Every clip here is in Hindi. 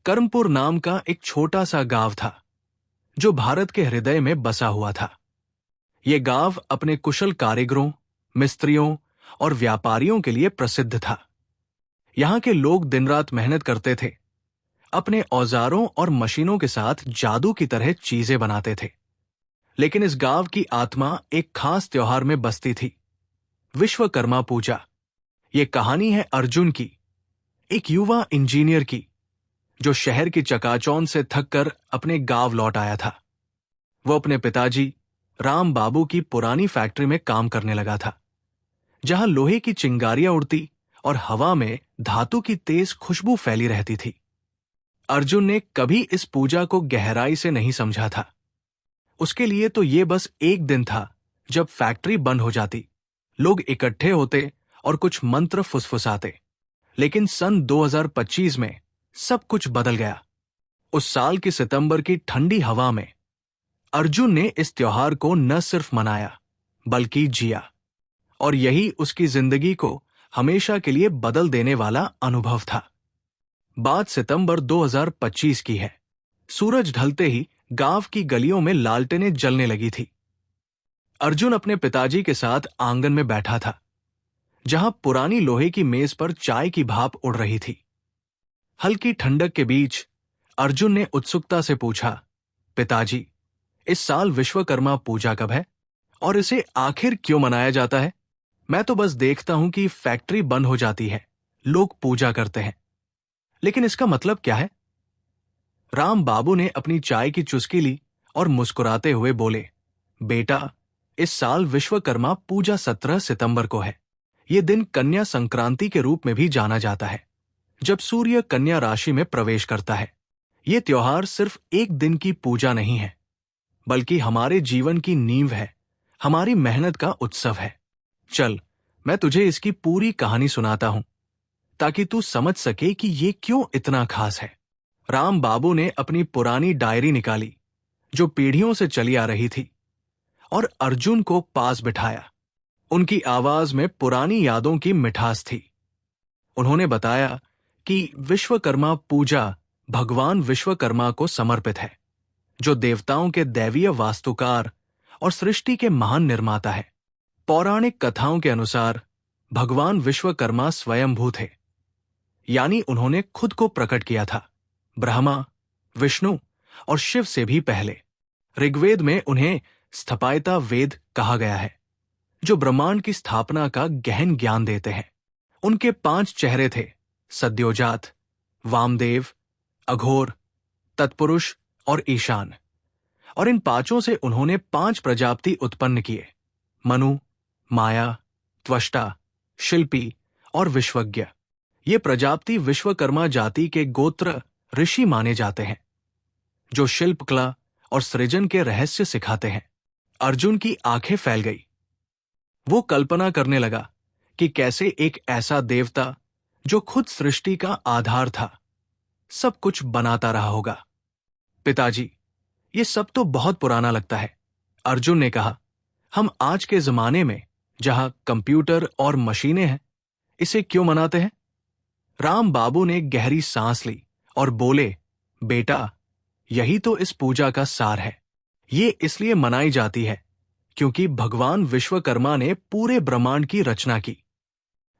कर्मपुर नाम का एक छोटा सा गांव था जो भारत के हृदय में बसा हुआ था। ये गांव अपने कुशल कारीगरों, मिस्त्रियों और व्यापारियों के लिए प्रसिद्ध था। यहाँ के लोग दिन रात मेहनत करते थे, अपने औजारों और मशीनों के साथ जादू की तरह चीजें बनाते थे। लेकिन इस गांव की आत्मा एक खास त्योहार में बसती थी, विश्वकर्मा पूजा। ये कहानी है अर्जुन की, एक युवा इंजीनियर की, जो शहर की चकाचौंध से थककर अपने गांव लौट आया था। वो अपने पिताजी राम बाबू की पुरानी फैक्ट्री में काम करने लगा था, जहां लोहे की चिंगारियां उड़ती और हवा में धातु की तेज खुशबू फैली रहती थी। अर्जुन ने कभी इस पूजा को गहराई से नहीं समझा था। उसके लिए तो ये बस एक दिन था जब फैक्ट्री बंद हो जाती, लोग इकट्ठे होते और कुछ मंत्र फुसफुसाते। लेकिन सन 2025 में सब कुछ बदल गया। उस साल की सितंबर की ठंडी हवा में अर्जुन ने इस त्योहार को न सिर्फ मनाया बल्कि जिया, और यही उसकी जिंदगी को हमेशा के लिए बदल देने वाला अनुभव था। बात सितंबर 2025 की है। सूरज ढलते ही गांव की गलियों में लालटेनें जलने लगी थी। अर्जुन अपने पिताजी के साथ आंगन में बैठा था, जहां पुरानी लोहे की मेज पर चाय की भाप उड़ रही थी। हल्की ठंडक के बीच अर्जुन ने उत्सुकता से पूछा, पिताजी, इस साल विश्वकर्मा पूजा कब है और इसे आखिर क्यों मनाया जाता है? मैं तो बस देखता हूं कि फैक्ट्री बंद हो जाती है, लोग पूजा करते हैं, लेकिन इसका मतलब क्या है? राम बाबू ने अपनी चाय की चुस्की ली और मुस्कुराते हुए बोले, बेटा, इस साल विश्वकर्मा पूजा 17 सितंबर को है। ये दिन कन्या संक्रांति के रूप में भी जाना जाता है, जब सूर्य कन्या राशि में प्रवेश करता है। ये त्योहार सिर्फ एक दिन की पूजा नहीं है, बल्कि हमारे जीवन की नींव है, हमारी मेहनत का उत्सव है। चल, मैं तुझे इसकी पूरी कहानी सुनाता हूं, ताकि तू समझ सके कि ये क्यों इतना खास है। राम बाबू ने अपनी पुरानी डायरी निकाली, जो पीढ़ियों से चली आ रही थी, और अर्जुन को पास बिठाया। उनकी आवाज में पुरानी यादों की मिठास थी। उन्होंने बताया कि विश्वकर्मा पूजा भगवान विश्वकर्मा को समर्पित है, जो देवताओं के दैवीय वास्तुकार और सृष्टि के महान निर्माता है। पौराणिक कथाओं के अनुसार भगवान विश्वकर्मा स्वयंभू थे, यानी उन्होंने खुद को प्रकट किया था, ब्रह्मा, विष्णु और शिव से भी पहले। ऋग्वेद में उन्हें स्थापयता वेद कहा गया है, जो ब्रह्मांड की स्थापना का गहन ज्ञान देते हैं। उनके 5 चेहरे थे, सद्योजात, वामदेव, अघोर, तत्पुरुष और ईशान। और इन 5 से उन्होंने 5 प्रजापति उत्पन्न किए, मनु, माया, त्वष्टा, शिल्पी और विश्वज्ञ। ये प्रजापति विश्वकर्मा जाति के गोत्र ऋषि माने जाते हैं, जो शिल्पकला और सृजन के रहस्य सिखाते हैं। अर्जुन की आंखें फैल गई। वो कल्पना करने लगा कि कैसे एक ऐसा देवता, जो खुद सृष्टि का आधार था, सब कुछ बनाता रहा होगा। पिताजी, ये सब तो बहुत पुराना लगता है, अर्जुन ने कहा। हम आज के जमाने में, जहां कंप्यूटर और मशीनें हैं, इसे क्यों मनाते हैं? राम बाबू ने गहरी सांस ली और बोले, बेटा, यही तो इस पूजा का सार है। ये इसलिए मनाई जाती है क्योंकि भगवान विश्वकर्मा ने पूरे ब्रह्मांड की रचना की।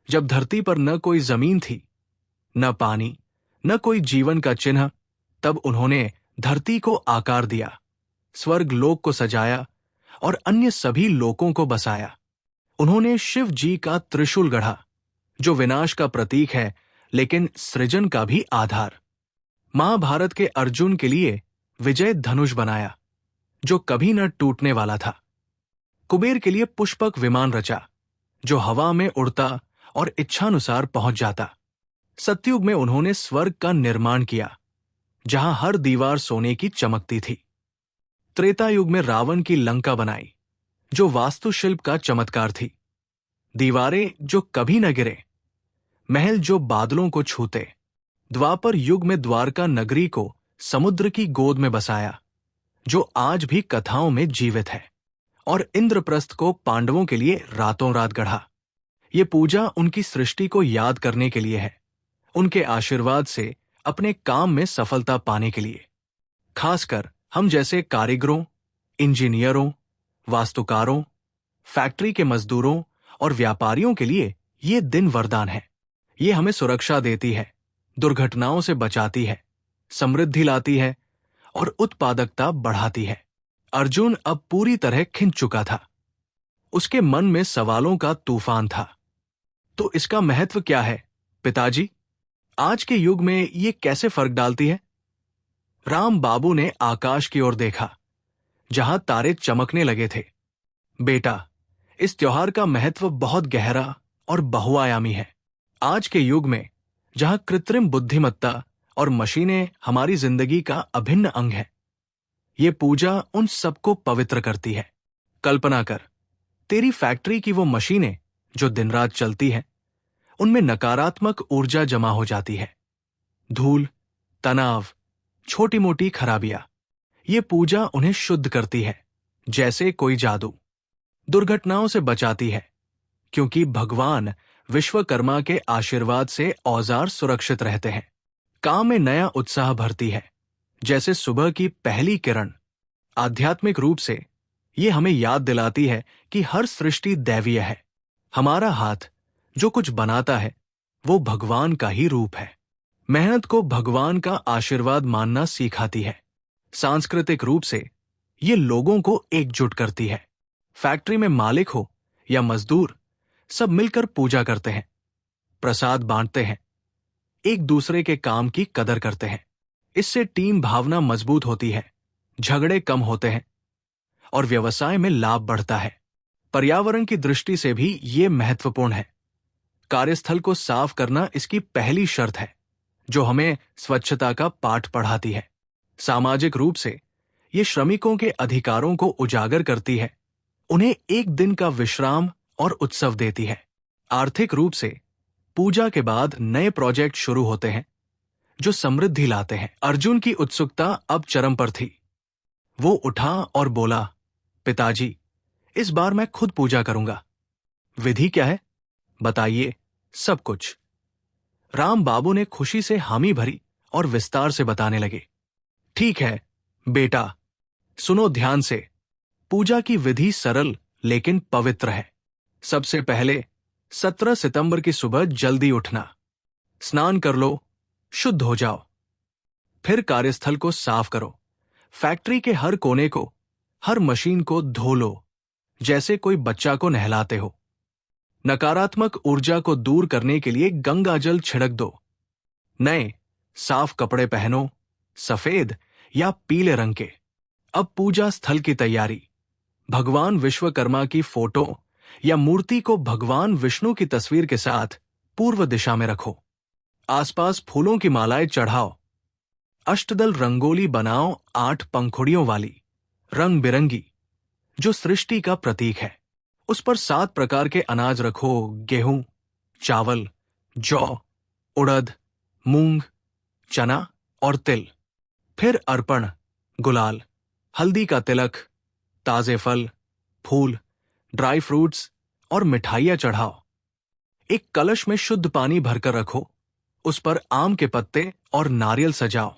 जब धरती पर न कोई जमीन थी, न पानी, न कोई जीवन का चिन्ह, तब उन्होंने धरती को आकार दिया, स्वर्ग लोक को सजाया और अन्य सभी लोकों को बसाया। उन्होंने शिव जी का त्रिशूल गढ़ा, जो विनाश का प्रतीक है लेकिन सृजन का भी आधार। महाभारत के अर्जुन के लिए विजय धनुष बनाया, जो कभी न टूटने वाला था। कुबेर के लिए पुष्पक विमान रचा, जो हवा में उड़ता और इच्छानुसार पहुंच जाता। सतयुग में उन्होंने स्वर्ग का निर्माण किया, जहां हर दीवार सोने की चमकती थी। त्रेता युग में रावण की लंका बनाई, जो वास्तुशिल्प का चमत्कार थी। दीवारें जो कभी न गिरे, महल जो बादलों को छूते। द्वापर युग में द्वारका नगरी को समुद्र की गोद में बसाया, जो आज भी कथाओं में जीवित है। और इंद्रप्रस्थ को पांडवों के लिए रातों रात गढ़ा। ये पूजा उनकी सृष्टि को याद करने के लिए है, उनके आशीर्वाद से अपने काम में सफलता पाने के लिए। खासकर हम जैसे कारीगरों, इंजीनियरों, वास्तुकारों, फैक्ट्री के मजदूरों और व्यापारियों के लिए ये दिन वरदान है। ये हमें सुरक्षा देती है, दुर्घटनाओं से बचाती है, समृद्धि लाती है और उत्पादकता बढ़ाती है। अर्जुन अब पूरी तरह खिंच चुका था। उसके मन में सवालों का तूफान था। तो इसका महत्व क्या है, पिताजी? आज के युग में ये कैसे फर्क डालती है? राम बाबू ने आकाश की ओर देखा, जहां तारे चमकने लगे थे। बेटा, इस त्योहार का महत्व बहुत गहरा और बहुआयामी है। आज के युग में, जहां कृत्रिम बुद्धिमत्ता और मशीनें हमारी जिंदगी का अभिन्न अंग है, ये पूजा उन सबको पवित्र करती है। कल्पना कर, तेरी फैक्ट्री की वो मशीनें जो दिन रात चलती हैं, उनमें नकारात्मक ऊर्जा जमा हो जाती है। धूल, तनाव, छोटी मोटी खराबियां, ये पूजा उन्हें शुद्ध करती है, जैसे कोई जादू। दुर्घटनाओं से बचाती है, क्योंकि भगवान विश्वकर्मा के आशीर्वाद से औजार सुरक्षित रहते हैं। काम में नया उत्साह भरती है, जैसे सुबह की पहली किरण। आध्यात्मिक रूप से ये हमें याद दिलाती है कि हर सृष्टि दैवीय है। हमारा हाथ जो कुछ बनाता है, वो भगवान का ही रूप है। मेहनत को भगवान का आशीर्वाद मानना सिखाती है। सांस्कृतिक रूप से ये लोगों को एकजुट करती है। फैक्ट्री में मालिक हो या मजदूर, सब मिलकर पूजा करते हैं, प्रसाद बांटते हैं, एक दूसरे के काम की कदर करते हैं। इससे टीम भावना मजबूत होती है, झगड़े कम होते हैं और व्यवसाय में लाभ बढ़ता है। पर्यावरण की दृष्टि से भी ये महत्वपूर्ण है। कार्यस्थल को साफ करना इसकी पहली शर्त है, जो हमें स्वच्छता का पाठ पढ़ाती है। सामाजिक रूप से ये श्रमिकों के अधिकारों को उजागर करती है, उन्हें एक दिन का विश्राम और उत्सव देती है। आर्थिक रूप से पूजा के बाद नए प्रोजेक्ट शुरू होते हैं, जो समृद्धि लाते हैं। अर्जुन की उत्सुकता अब चरम पर थी। वो उठा और बोला, पिताजी, इस बार मैं खुद पूजा करूंगा। विधि क्या है, बताइए सब कुछ। राम बाबू ने खुशी से हामी भरी और विस्तार से बताने लगे। ठीक है बेटा, सुनो ध्यान से। पूजा की विधि सरल लेकिन पवित्र है। सबसे पहले 17 सितंबर की सुबह जल्दी उठना, स्नान कर लो, शुद्ध हो जाओ। फिर कार्यस्थल को साफ करो, फैक्ट्री के हर कोने को, हर मशीन को धो लो, जैसे कोई बच्चा को नहलाते हो। नकारात्मक ऊर्जा को दूर करने के लिए गंगा जल छिड़क दो। नए साफ कपड़े पहनो, सफेद या पीले रंग के। अब पूजा स्थल की तैयारी। भगवान विश्वकर्मा की फोटो या मूर्ति को भगवान विष्णु की तस्वीर के साथ पूर्व दिशा में रखो। आसपास फूलों की मालाएं चढ़ाओ। अष्टदल रंगोली बनाओ, 8 पंखुड़ियों वाली, रंग बिरंगी, जो सृष्टि का प्रतीक है। उस पर 7 प्रकार के अनाज रखो, गेहूं, चावल, जौ, उड़द, मूंग, चना और तिल। फिर अर्पण, गुलाल, हल्दी का तिलक, ताजे फल, फूल, ड्राई फ्रूट्स और मिठाइयां चढ़ाओ। एक कलश में शुद्ध पानी भरकर रखो, उस पर आम के पत्ते और नारियल सजाओ।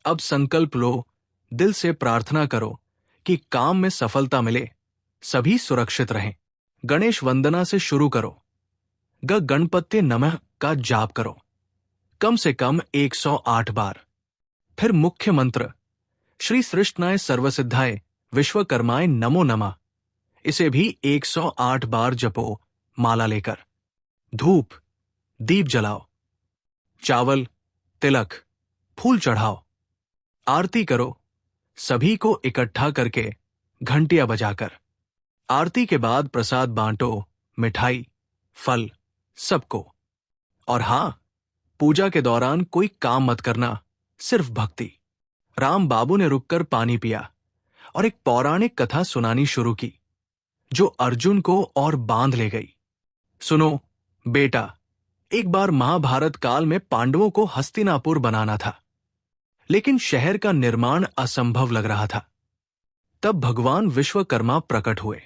अब संकल्प लो, दिल से प्रार्थना करो कि काम में सफलता मिले, सभी सुरक्षित रहें। गणेश वंदना से शुरू करो। गणपत्य नमः का जाप करो, कम से कम 108 बार। फिर मुख्य मंत्र, श्री सृष्टनाय सर्वसिद्धाय विश्वकर्माय नमो नमः, इसे भी 108 बार जपो माला लेकर। धूप, दीप जलाओ, चावल, तिलक, फूल चढ़ाओ, आरती करो, सभी को इकट्ठा करके घंटियां बजाकर। आरती के बाद प्रसाद बांटो, मिठाई, फल, सबको। और हां, पूजा के दौरान कोई काम मत करना, सिर्फ भक्ति। राम बाबू ने रुककर पानी पिया और एक पौराणिक कथा सुनानी शुरू की, जो अर्जुन को और बांध ले गई। सुनो बेटा, एक बार महाभारत काल में पांडवों को हस्तिनापुर बनाना था, लेकिन शहर का निर्माण असंभव लग रहा था। तब भगवान विश्वकर्मा प्रकट हुए।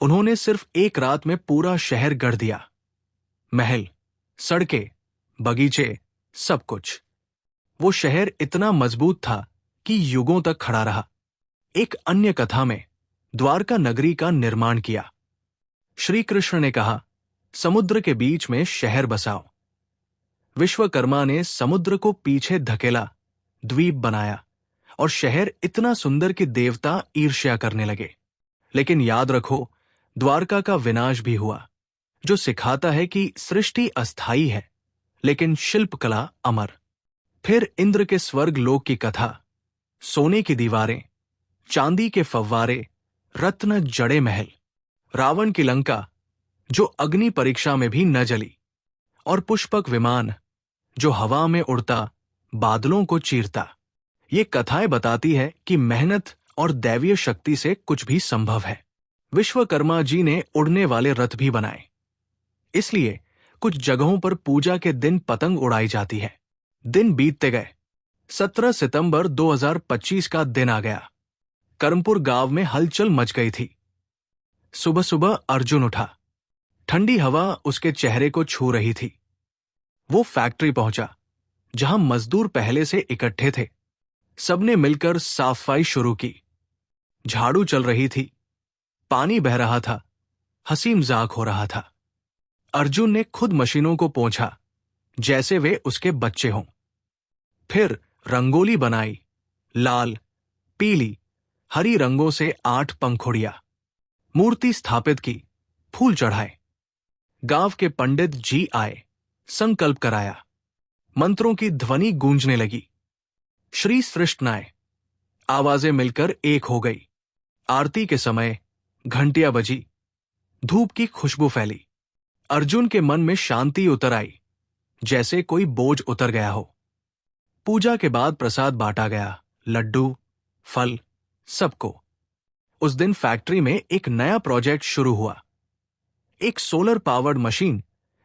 उन्होंने सिर्फ एक रात में पूरा शहर गढ़ दिया। महल, सड़कें, बगीचे, सब कुछ। वो शहर इतना मजबूत था कि युगों तक खड़ा रहा। एक अन्य कथा में द्वारका नगरी का निर्माण किया। श्री कृष्ण ने कहा, समुद्र के बीच में शहर बसाओ। विश्वकर्मा ने समुद्र को पीछे धकेला, द्वीप बनाया और शहर इतना सुंदर कि देवता ईर्ष्या करने लगे। लेकिन याद रखो, द्वारका का विनाश भी हुआ, जो सिखाता है कि सृष्टि अस्थायी है लेकिन शिल्पकला अमर। फिर इंद्र के स्वर्ग लोक की कथा। सोने की दीवारें, चांदी के फव्वारे, रत्न जड़े महल, रावण की लंका जो अग्नि परीक्षा में भी न जली, और पुष्पक विमान जो हवा में उड़ता बादलों को चीरता। ये कथाएं बताती है कि मेहनत और दैवीय शक्ति से कुछ भी संभव है। विश्वकर्मा जी ने उड़ने वाले रथ भी बनाए, इसलिए कुछ जगहों पर पूजा के दिन पतंग उड़ाई जाती है। दिन बीतते गए। 17 सितंबर 2025 का दिन आ गया। कर्मपुर गांव में हलचल मच गई थी। सुबह सुबह अर्जुन उठा। ठंडी हवा उसके चेहरे को छू रही थी। वो फैक्ट्री पहुंचा, जहां मजदूर पहले से इकट्ठे थे। सबने मिलकर साफाई शुरू की। झाड़ू चल रही थी, पानी बह रहा था, हंसी मजाक हो रहा था। अर्जुन ने खुद मशीनों को पोंछा, जैसे वे उसके बच्चे हों। फिर रंगोली बनाई, लाल, पीली, हरी रंगों से 8 पंखुड़ियां। मूर्ति स्थापित की, फूल चढ़ाए। गांव के पंडित जी आए, संकल्प कराया। मंत्रों की ध्वनि गूंजने लगी। श्री सृष्टनाय, आवाजें मिलकर एक हो गई। आरती के समय घंटियां बजी, धूप की खुशबू फैली। अर्जुन के मन में शांति उतर आई, जैसे कोई बोझ उतर गया हो। पूजा के बाद प्रसाद बांटा गया, लड्डू, फल, सबको। उस दिन फैक्ट्री में एक नया प्रोजेक्ट शुरू हुआ। एक सोलर पावर्ड मशीन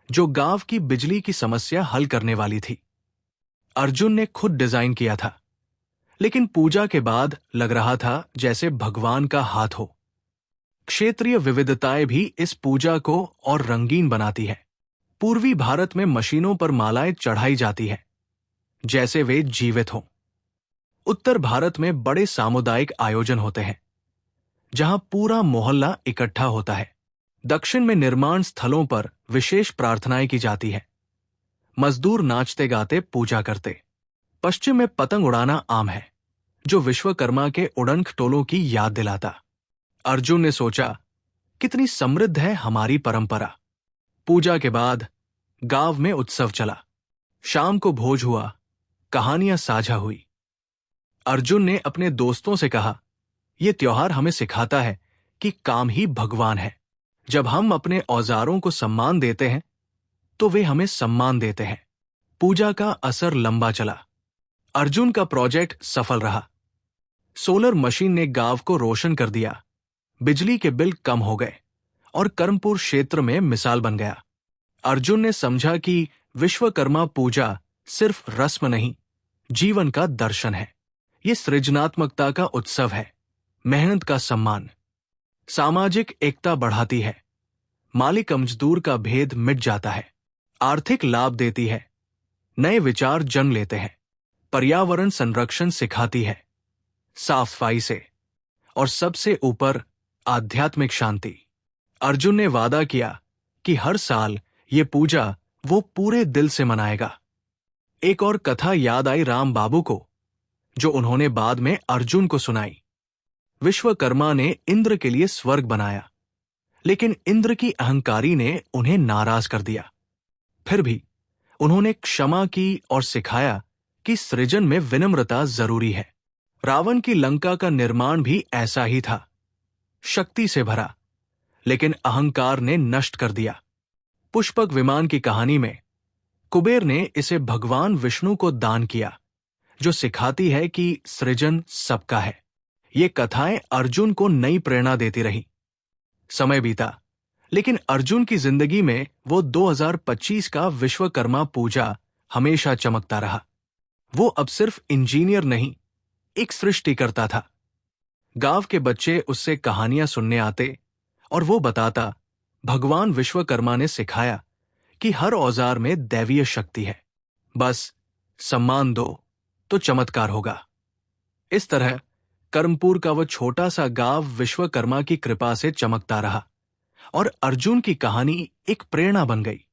जो गांव की बिजली की समस्या हल करने वाली थी। अर्जुन ने खुद डिजाइन किया था, लेकिन पूजा के बाद लग रहा था जैसे भगवान का हाथ हो। क्षेत्रीय विविधताएं भी इस पूजा को और रंगीन बनाती है। पूर्वी भारत में मशीनों पर मालाएं चढ़ाई जाती है, जैसे वे जीवित हों। उत्तर भारत में बड़े सामुदायिक आयोजन होते हैं, जहां पूरा मोहल्ला इकट्ठा होता है। दक्षिण में निर्माण स्थलों पर विशेष प्रार्थनाएं की जाती है। मजदूर नाचते गाते पूजा करते। पश्चिम में पतंग उड़ाना आम है, जो विश्वकर्मा के उड़न खटोलों की याद दिलाता। अर्जुन ने सोचा, कितनी समृद्ध है हमारी परंपरा। पूजा के बाद गांव में उत्सव चला। शाम को भोज हुआ, कहानियां साझा हुई। अर्जुन ने अपने दोस्तों से कहा, यह त्योहार हमें सिखाता है कि काम ही भगवान है। जब हम अपने औजारों को सम्मान देते हैं, तो वे हमें सम्मान देते हैं। पूजा का असर लंबा चला। अर्जुन का प्रोजेक्ट सफल रहा। सोलर मशीन ने गांव को रोशन कर दिया। बिजली के बिल कम हो गए और कर्मपुर क्षेत्र में मिसाल बन गया। अर्जुन ने समझा कि विश्वकर्मा पूजा सिर्फ रस्म नहीं, जीवन का दर्शन है। ये सृजनात्मकता का उत्सव है, मेहनत का सम्मान। सामाजिक एकता बढ़ाती है। मालिक मजदूर का भेद मिट जाता है। आर्थिक लाभ देती है। नए विचार जन्म लेते हैं। पर्यावरण संरक्षण सिखाती है, साफ सफाई से। और सबसे ऊपर आध्यात्मिक शांति। अर्जुन ने वादा किया कि हर साल ये पूजा वो पूरे दिल से मनाएगा। एक और कथा याद आई राम बाबू को, जो उन्होंने बाद में अर्जुन को सुनाई। विश्वकर्मा ने इंद्र के लिए स्वर्ग बनाया, लेकिन इंद्र की अहंकारी ने उन्हें नाराज कर दिया। फिर भी उन्होंने क्षमा की और सिखाया कि सृजन में विनम्रता जरूरी है। रावण की लंका का निर्माण भी ऐसा ही था, शक्ति से भरा, लेकिन अहंकार ने नष्ट कर दिया। पुष्पक विमान की कहानी में कुबेर ने इसे भगवान विष्णु को दान किया, जो सिखाती है कि सृजन सबका है। ये कथाएं अर्जुन को नई प्रेरणा देती रही। समय बीता, लेकिन अर्जुन की जिंदगी में वो 2025 का विश्वकर्मा पूजा हमेशा चमकता रहा। वो अब सिर्फ इंजीनियर नहीं, एक सृष्टिकर्ता था। गांव के बच्चे उससे कहानियां सुनने आते और वो बताता, भगवान विश्वकर्मा ने सिखाया कि हर औजार में दैवीय शक्ति है। बस सम्मान दो, तो चमत्कार होगा। इस तरह कर्मपुर का वो छोटा सा गांव विश्वकर्मा की कृपा से चमकता रहा और अर्जुन की कहानी एक प्रेरणा बन गई।